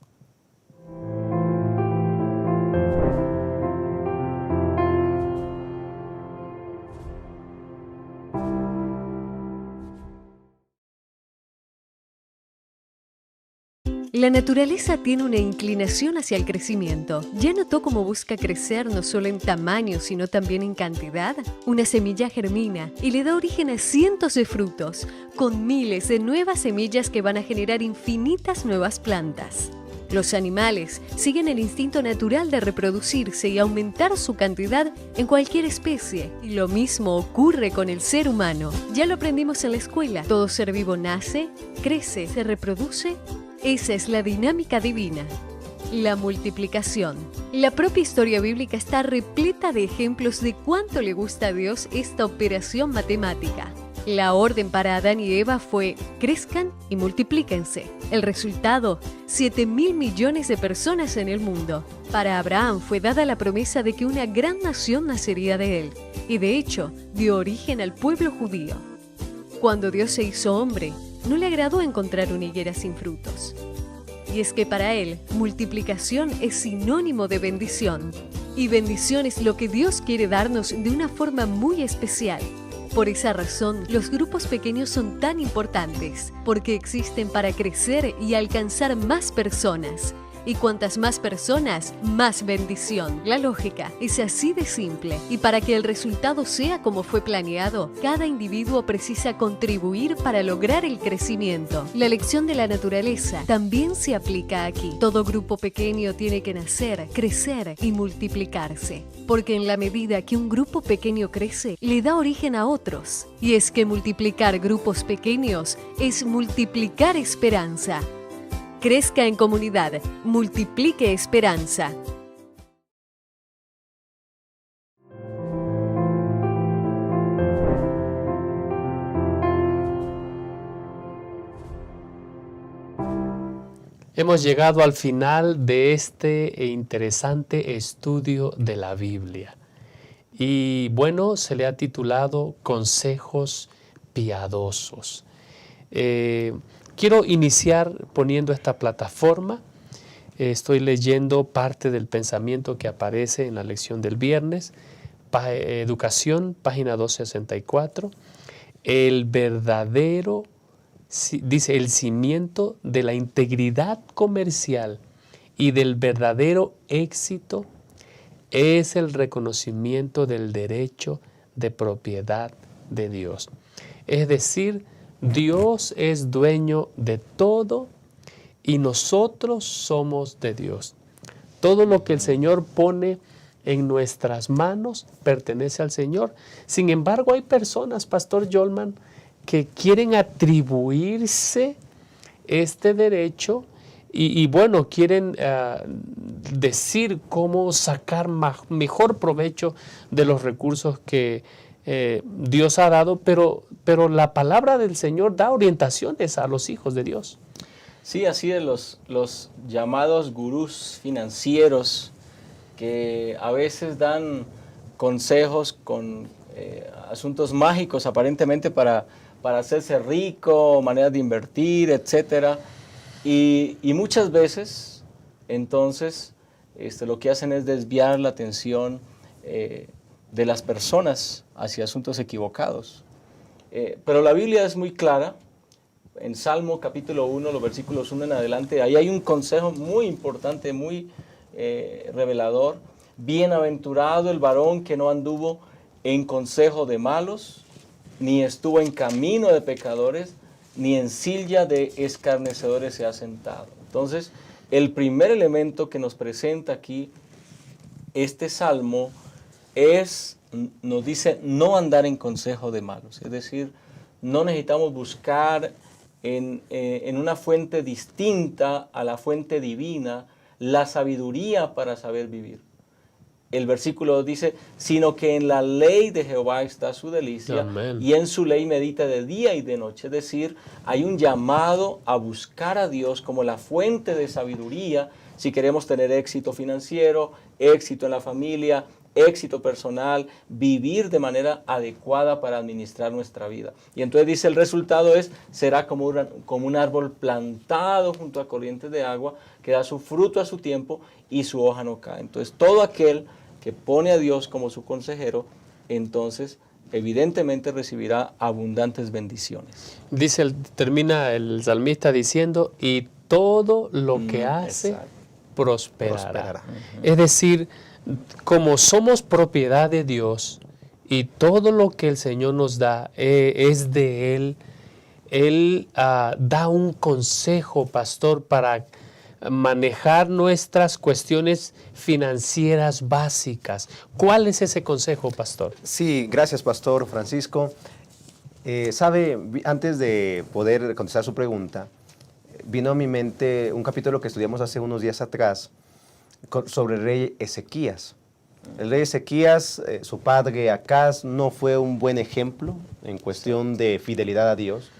La naturaleza tiene una inclinación hacia el crecimiento. ¿Ya notó cómo busca crecer no solo en tamaño, sino también en cantidad? Una semilla germina y le da origen a cientos de frutos, con miles de nuevas semillas que van a generar infinitas nuevas plantas. Los animales siguen el instinto natural de reproducirse y aumentar su cantidad en cualquier especie. Y lo mismo ocurre con el ser humano. Ya lo aprendimos en la escuela. Todo ser vivo nace, crece, se reproduce. Esa es la dinámica divina. La multiplicación. La propia historia bíblica está repleta de ejemplos de cuánto le gusta a Dios esta operación matemática. La orden para Adán y Eva fue: crezcan y multiplíquense. El resultado: 7.000 millones de personas en el mundo. Para Abraham fue dada la promesa de que una gran nación nacería de él, y de hecho dio origen al pueblo judío. Cuando Dios se hizo hombre, no le agradó encontrar una higuera sin frutos. Y es que para él, multiplicación es sinónimo de bendición. Y bendición es lo que Dios quiere darnos de una forma muy especial. Por esa razón, los grupos pequeños son tan importantes, porque existen para crecer y alcanzar más personas. Y cuantas más personas, más bendición. La lógica es así de simple. Y para que el resultado sea como fue planeado, cada individuo precisa contribuir para lograr el crecimiento. La lección de la naturaleza también se aplica aquí. Todo grupo pequeño tiene que nacer, crecer y multiplicarse. Porque en la medida que un grupo pequeño crece, le da origen a otros. Y es que multiplicar grupos pequeños es multiplicar esperanza. Crezca en comunidad, multiplique esperanza. Hemos llegado al final de este interesante estudio de la Biblia. Y bueno, se le ha titulado Consejos Piadosos. Quiero iniciar poniendo esta plataforma. Estoy leyendo parte del pensamiento que aparece en la lección del viernes. Educación, página 264. El verdadero, dice, el cimiento de la integridad comercial y del verdadero éxito es el reconocimiento del derecho de propiedad de Dios. Es decir, Dios es dueño de todo y nosotros somos de Dios. Todo lo que el Señor pone en nuestras manos pertenece al Señor. Sin embargo, hay personas, Pastor Yolman, que quieren atribuirse este derecho y bueno, quieren decir cómo sacar mejor provecho de los recursos que Dios ha dado, pero la palabra del Señor da orientaciones a los hijos de Dios. Sí, así de los llamados gurús financieros que a veces dan consejos con asuntos mágicos aparentemente para hacerse rico, maneras de invertir, etc. Y muchas veces, entonces, lo que hacen es desviar la atención de las personas hacia asuntos equivocados. Pero la Biblia es muy clara. En Salmo capítulo 1, los versículos 1 en adelante, ahí hay un consejo muy importante, muy revelador. Bienaventurado el varón que no anduvo en consejo de malos, ni estuvo en camino de pecadores, ni en silla de escarnecedores se ha sentado. Entonces, el primer elemento que nos presenta aquí este salmo nos dice no andar en consejo de malos. Es decir, no necesitamos buscar en una fuente distinta a la fuente divina la sabiduría para saber vivir. el versículo dice, sino que en la ley de Jehová está su delicia, Amén. y en su ley medita de día y de noche. Es decir, hay un llamado a buscar a Dios como la fuente de sabiduría si queremos tener éxito financiero, éxito en la familia, éxito personal, vivir de manera adecuada para administrar nuestra vida. Y entonces dice, el resultado será como un árbol plantado junto a corrientes de agua, que da su fruto a su tiempo y su hoja no cae. Entonces todo aquel que pone a Dios como su consejero, entonces evidentemente recibirá abundantes bendiciones. Termina el salmista diciendo, y todo lo que hace Exacto. prosperará. Es decir, como somos propiedad de Dios y todo lo que el Señor nos da es de Él, Él da un consejo, pastor, para manejar nuestras cuestiones financieras básicas. ¿Cuál es ese consejo, pastor? Sí, gracias, Pastor Francisco. Sabe, antes de poder contestar su pregunta, vino a mi mente un capítulo que estudiamos hace unos días atrás sobre el rey Ezequías. El rey Ezequías, su padre Acaz, no fue un buen ejemplo en cuestión de fidelidad a Dios.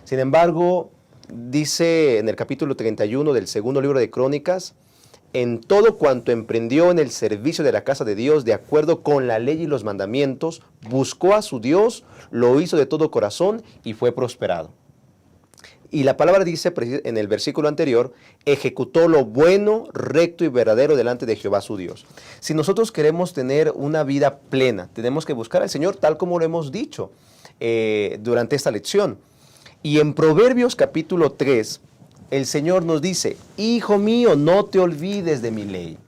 Sin embargo, dice en el capítulo 31 del segundo libro de Crónicas, en todo cuanto emprendió en el servicio de la casa de Dios, de acuerdo con la ley y los mandamientos, buscó a su Dios, lo hizo de todo corazón y fue prosperado. Y la palabra dice en el versículo anterior, ejecutó lo bueno, recto y verdadero delante de Jehová su Dios. Si nosotros queremos tener una vida plena, tenemos que buscar al Señor tal como lo hemos dicho durante esta lección. Y en Proverbios capítulo 3, el Señor nos dice, hijo mío, no te olvides de mi ley,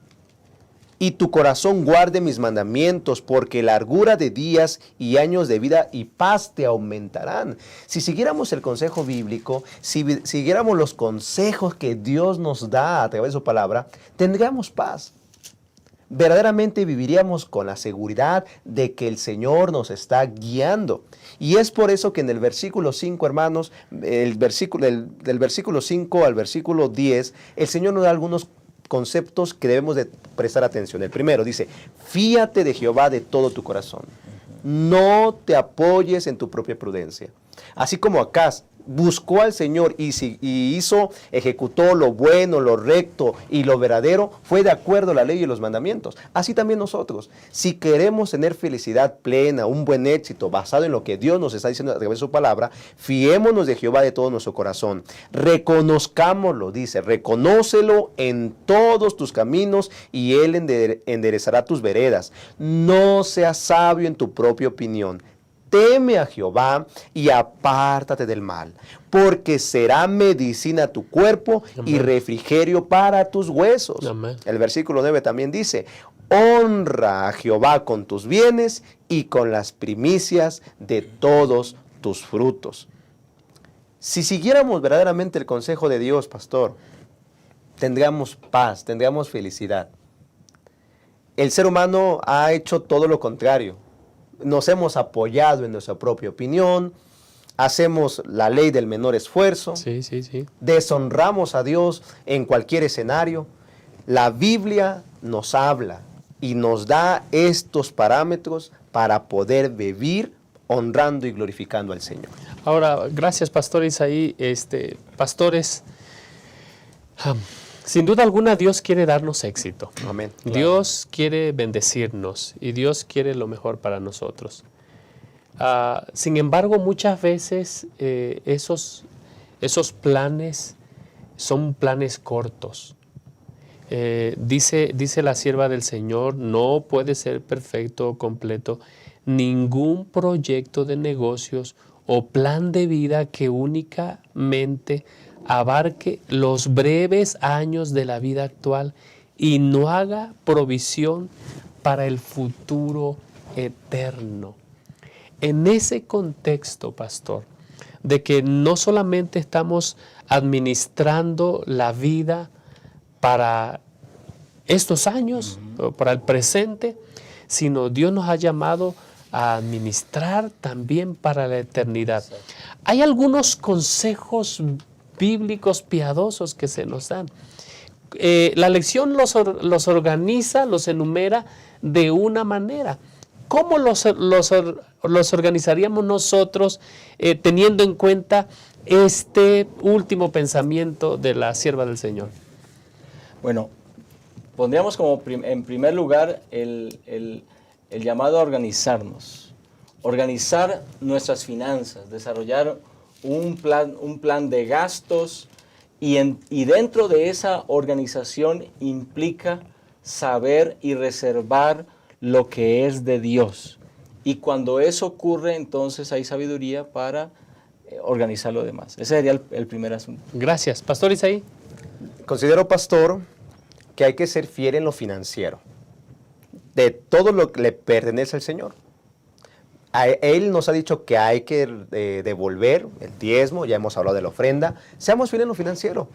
y tu corazón guarde mis mandamientos, porque largura de días y años de vida y paz te aumentarán. Si siguiéramos el consejo bíblico, si siguiéramos los consejos que Dios nos da a través de su palabra, tendríamos paz. Verdaderamente viviríamos con la seguridad de que el Señor nos está guiando. Y es por eso que en el versículo 5, hermanos, del versículo 5 al versículo 10, el Señor nos da algunos conceptos que debemos de prestar atención. El primero dice, fíate de Jehová de todo tu corazón. No te apoyes en tu propia prudencia. Así como Acaz buscó al Señor y ejecutó lo bueno, lo recto y lo verdadero, fue de acuerdo a la ley y los mandamientos. Así también nosotros, si queremos tener felicidad plena, un buen éxito basado en lo que Dios nos está diciendo a través de su palabra, fiémonos de Jehová de todo nuestro corazón. Reconozcámoslo, dice, reconócelo en todos tus caminos y Él enderezará tus veredas. No seas sabio en tu propia opinión. Teme a Jehová y apártate del mal, porque será medicina a tu cuerpo y refrigerio para tus huesos. Amén. El versículo 9 también dice, honra a Jehová con tus bienes y con las primicias de todos tus frutos. Si siguiéramos verdaderamente el consejo de Dios, pastor, tendríamos paz, tendríamos felicidad. El ser humano ha hecho todo lo contrario. Nos hemos apoyado en nuestra propia opinión, hacemos la ley del menor esfuerzo, Sí. deshonramos a Dios en cualquier escenario. La Biblia nos habla y nos da estos parámetros para poder vivir honrando y glorificando al Señor. Ahora, gracias, Pastor Isaí. Pastores, sin duda alguna Dios quiere darnos éxito. Amén. Dios quiere bendecirnos y Dios quiere lo mejor para nosotros. Sin embargo, muchas veces esos planes son planes cortos. Dice la sierva del Señor, no puede ser perfecto o completo ningún proyecto de negocios o plan de vida que únicamente abarque los breves años de la vida actual y no haga provisión para el futuro eterno. En ese contexto, pastor, de que no solamente estamos administrando la vida para estos años, para el presente, sino Dios nos ha llamado a administrar también para la eternidad. Hay algunos consejos bíblicos piadosos que se nos dan. la lección los organiza, los enumera de una manera. ¿Cómo los organizaríamos nosotros teniendo en cuenta este último pensamiento de la sierva del Señor? Bueno, pondríamos como en primer lugar el llamado a organizarnos. Organizar nuestras finanzas, desarrollar un plan de gastos y dentro de esa organización implica saber y reservar lo que es de Dios. Y cuando eso ocurre, entonces hay sabiduría para organizar lo demás. Ese sería el primer asunto. Gracias. Pastor Isaí. Considero, pastor, que hay que ser fiel en lo financiero. De todo lo que le pertenece al Señor. Él nos ha dicho que hay que devolver el diezmo, ya hemos hablado de la ofrenda. Seamos fieles en lo financiero.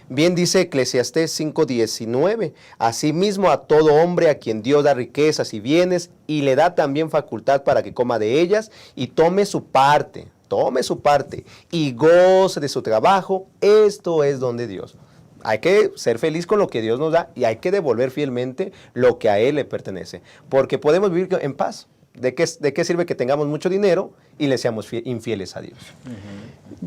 Bien dice Eclesiastés 5:19, asimismo a todo hombre a quien Dios da riquezas y bienes y le da también facultad para que coma de ellas y tome su parte y goce de su trabajo, esto es don de Dios. Hay que ser feliz con lo que Dios nos da y hay que devolver fielmente lo que a Él le pertenece, porque podemos vivir en paz. ¿De qué sirve que tengamos mucho dinero y le seamos infieles a Dios?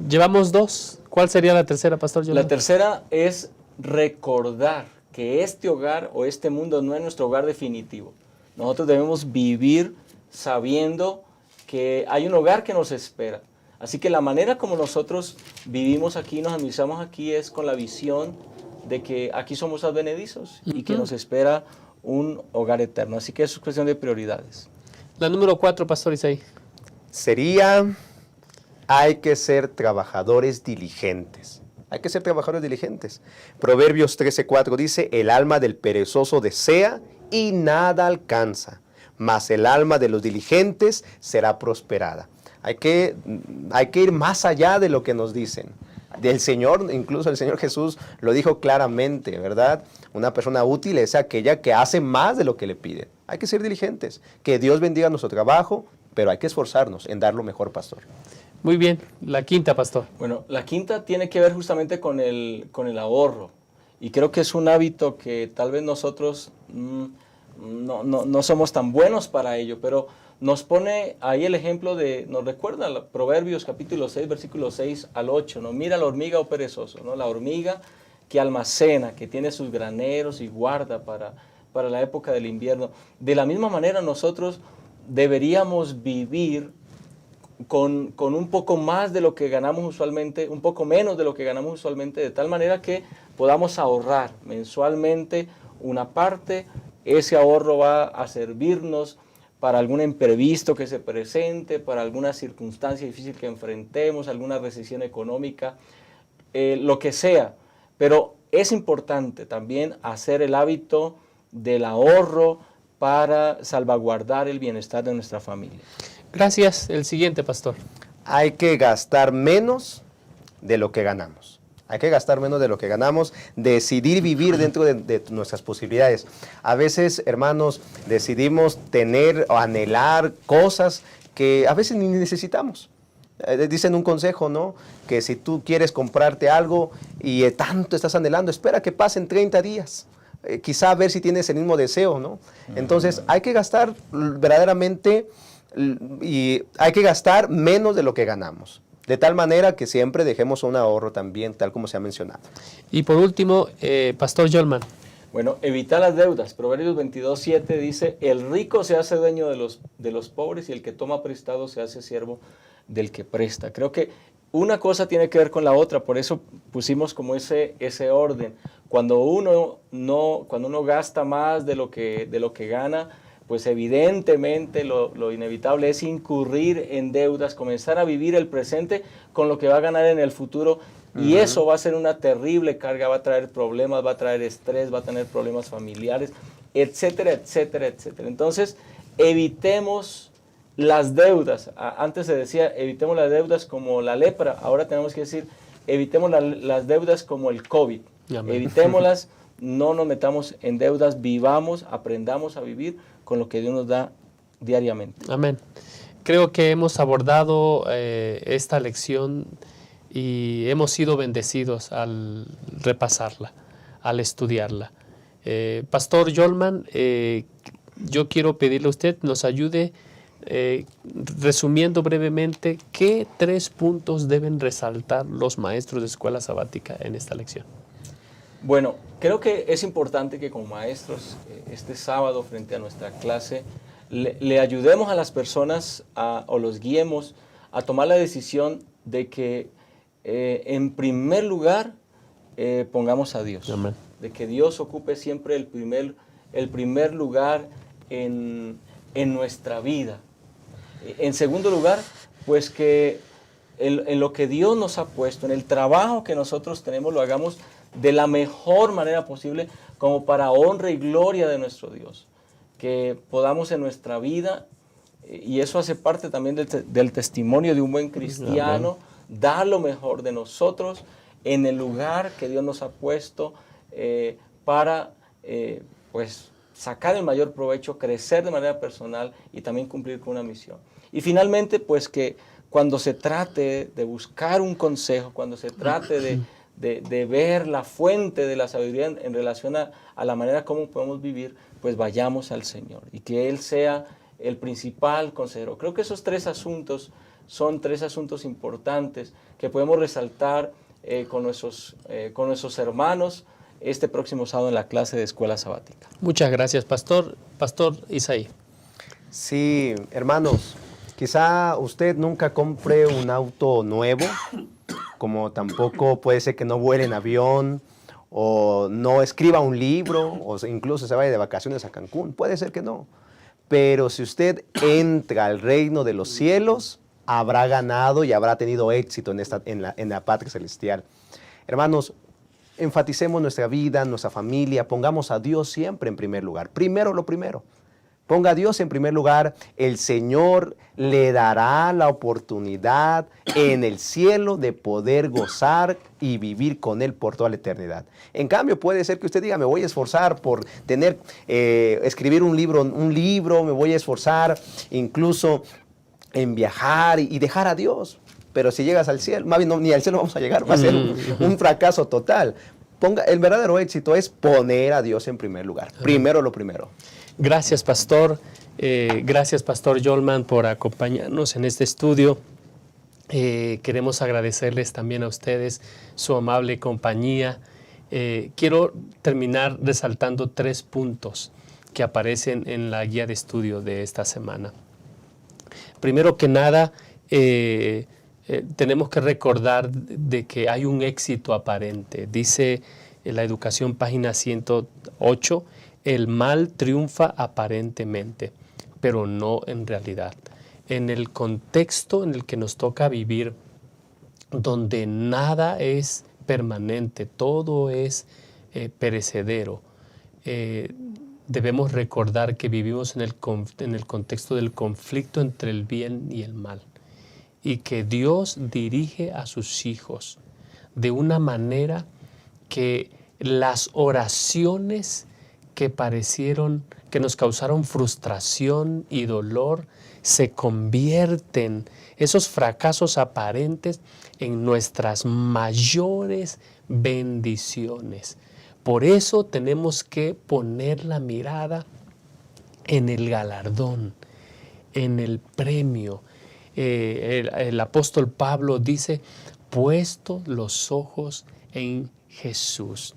Llevamos 2. ¿Cuál sería la tercera, Pastor Jonathan? La tercera es recordar que este hogar o este mundo no es nuestro hogar definitivo. Nosotros debemos vivir sabiendo que hay un hogar que nos espera. Así que la manera como nosotros vivimos aquí, nos administramos aquí, es con la visión de que aquí somos advenedizos y que nos espera un hogar eterno. Así que eso es cuestión de prioridades. La número 4, Pastor Isaí. Hay que ser trabajadores diligentes. Hay que ser trabajadores diligentes. Proverbios 13:4 dice, el alma del perezoso desea y nada alcanza, mas el alma de los diligentes será prosperada. Hay que ir más allá de lo que nos dicen. Del Señor, incluso el Señor Jesús lo dijo claramente, ¿verdad? Una persona útil es aquella que hace más de lo que le piden. Hay que ser diligentes. Que Dios bendiga nuestro trabajo, pero hay que esforzarnos en dar lo mejor, pastor. Muy bien. La quinta, Pastor. Bueno, la quinta tiene que ver justamente con el ahorro. Y creo que es un hábito que tal vez nosotros no somos tan buenos para ello, pero nos pone ahí el ejemplo nos recuerda Proverbios capítulo 6, versículo 6 al 8, ¿no? Mira la hormiga o perezoso, ¿no? La hormiga que almacena, que tiene sus graneros y guarda para la época del invierno. De la misma manera nosotros deberíamos vivir con un poco más de lo que ganamos usualmente, un poco menos de lo que ganamos usualmente, de tal manera que podamos ahorrar mensualmente una parte. Ese ahorro va a servirnos para algún imprevisto que se presente, para alguna circunstancia difícil que enfrentemos, alguna recesión económica, lo que sea. Pero es importante también hacer el hábito del ahorro para salvaguardar el bienestar de nuestra familia. Gracias. El siguiente, Pastor. Hay que gastar menos de lo que ganamos. Hay que gastar menos de lo que ganamos, decidir vivir dentro de nuestras posibilidades. A veces, hermanos, decidimos tener o anhelar cosas que a veces ni necesitamos. Dicen un consejo, ¿no? Que si tú quieres comprarte algo y tanto estás anhelando, espera que pasen 30 días. Quizá a ver si tienes el mismo deseo, ¿no? Entonces, hay que gastar verdaderamente y hay que gastar menos de lo que ganamos. De tal manera que siempre dejemos un ahorro también, tal como se ha mencionado. Y por último, Pastor Yolman. Bueno, evitar las deudas. Proverbios 22:7 dice, el rico se hace dueño de los pobres y el que toma prestado se hace siervo del que presta. Creo que una cosa tiene que ver con la otra, por eso pusimos como ese orden. Cuando uno gasta más de lo que gana, pues evidentemente lo inevitable es incurrir en deudas, comenzar a vivir el presente con lo que va a ganar en el futuro, y eso va a ser una terrible carga, va a traer problemas, va a traer estrés, va a tener problemas familiares, etcétera, etcétera, etcétera. Entonces, evitemos las deudas. Antes se decía, evitemos las deudas como la lepra, ahora tenemos que decir, evitemos las deudas como el COVID. Amén. Evitémoslas, no nos metamos en deudas, vivamos, aprendamos a vivir con lo que Dios nos da diariamente. Amén. Creo que hemos abordado esta lección y hemos sido bendecidos al repasarla. al estudiarla. Pastor Yolman, yo quiero pedirle a usted nos ayude resumiendo brevemente qué 3 puntos deben resaltar los maestros de escuela sabática en esta lección. Bueno, creo que es importante que como maestros este sábado frente a nuestra clase le ayudemos a las personas o los guiemos a tomar la decisión de que en primer lugar pongamos a Dios. Amén. De que Dios ocupe siempre el primer lugar en nuestra vida. En segundo lugar, pues que en lo que Dios nos ha puesto, en el trabajo que nosotros tenemos, lo hagamos de la mejor manera posible, como para honra y gloria de nuestro Dios. Que podamos en nuestra vida, y eso hace parte también del testimonio de un buen cristiano, dar lo mejor de nosotros en el lugar que Dios nos ha puesto para pues sacar el mayor provecho, crecer de manera personal y también cumplir con una misión. Y finalmente, pues que cuando se trate de buscar un consejo, cuando se trate de ver la fuente de la sabiduría en relación a la manera como podemos vivir, pues vayamos al Señor y que Él sea el principal consejero. Creo que esos 3 asuntos son 3 asuntos importantes que podemos resaltar con nuestros hermanos este próximo sábado en la clase de escuela sabática. Muchas gracias, Pastor Isaí. Sí, hermanos, quizá usted nunca compre un auto nuevo, como tampoco puede ser que no vuele en avión, o no escriba un libro, o incluso se vaya de vacaciones a Cancún. Puede ser que no. Pero si usted entra al reino de los cielos, habrá ganado y habrá tenido éxito en la patria celestial. Hermanos, enfaticemos nuestra vida, nuestra familia, pongamos a Dios siempre en primer lugar. Primero lo primero. Ponga a Dios en primer lugar, el Señor le dará la oportunidad en el cielo de poder gozar y vivir con Él por toda la eternidad. En cambio, puede ser que usted diga, me voy a esforzar por escribir un libro, me voy a esforzar incluso en viajar y dejar a Dios. Pero si llegas al cielo, más bien ni al cielo vamos a llegar, va a ser un fracaso total. El verdadero éxito es poner a Dios en primer lugar. Primero lo primero. Gracias, Pastor. Gracias, Pastor Yolman, por acompañarnos en este estudio. Queremos agradecerles también a ustedes su amable compañía. Quiero terminar resaltando 3 puntos que aparecen en la guía de estudio de esta semana. Primero que nada, tenemos que recordar de que hay un éxito aparente. Dice en la Educación, página 108, el mal triunfa aparentemente, pero no en realidad. En el contexto en el que nos toca vivir, donde nada es permanente, todo es perecedero, debemos recordar que vivimos en el contexto del conflicto entre el bien y el mal, y que Dios dirige a sus hijos de una manera que las oraciones que nos causaron frustración y dolor, se convierten, esos fracasos aparentes, en nuestras mayores bendiciones. Por eso tenemos que poner la mirada en el galardón, en el premio. El apóstol Pablo dice, puesto los ojos en Jesús.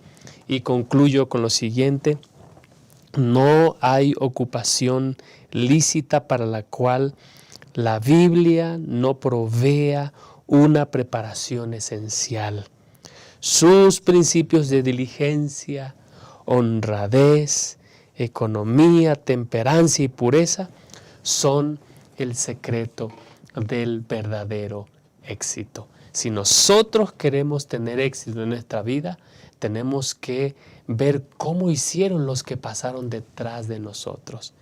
Y concluyo con lo siguiente: no hay ocupación lícita para la cual la Biblia no provea una preparación esencial. Sus principios de diligencia, honradez, economía, temperancia y pureza son el secreto del verdadero éxito. Si nosotros queremos tener éxito en nuestra vida, tenemos que ver cómo hicieron los que pasaron detrás de nosotros.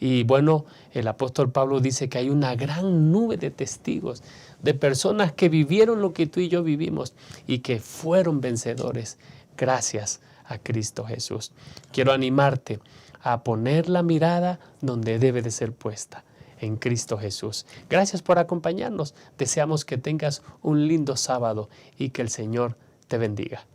Y bueno, el apóstol Pablo dice que hay una gran nube de testigos, de personas que vivieron lo que tú y yo vivimos y que fueron vencedores gracias a Cristo Jesús. Quiero animarte a poner la mirada donde debe de ser puesta, en Cristo Jesús. Gracias por acompañarnos. Deseamos que tengas un lindo sábado y que el Señor te bendiga.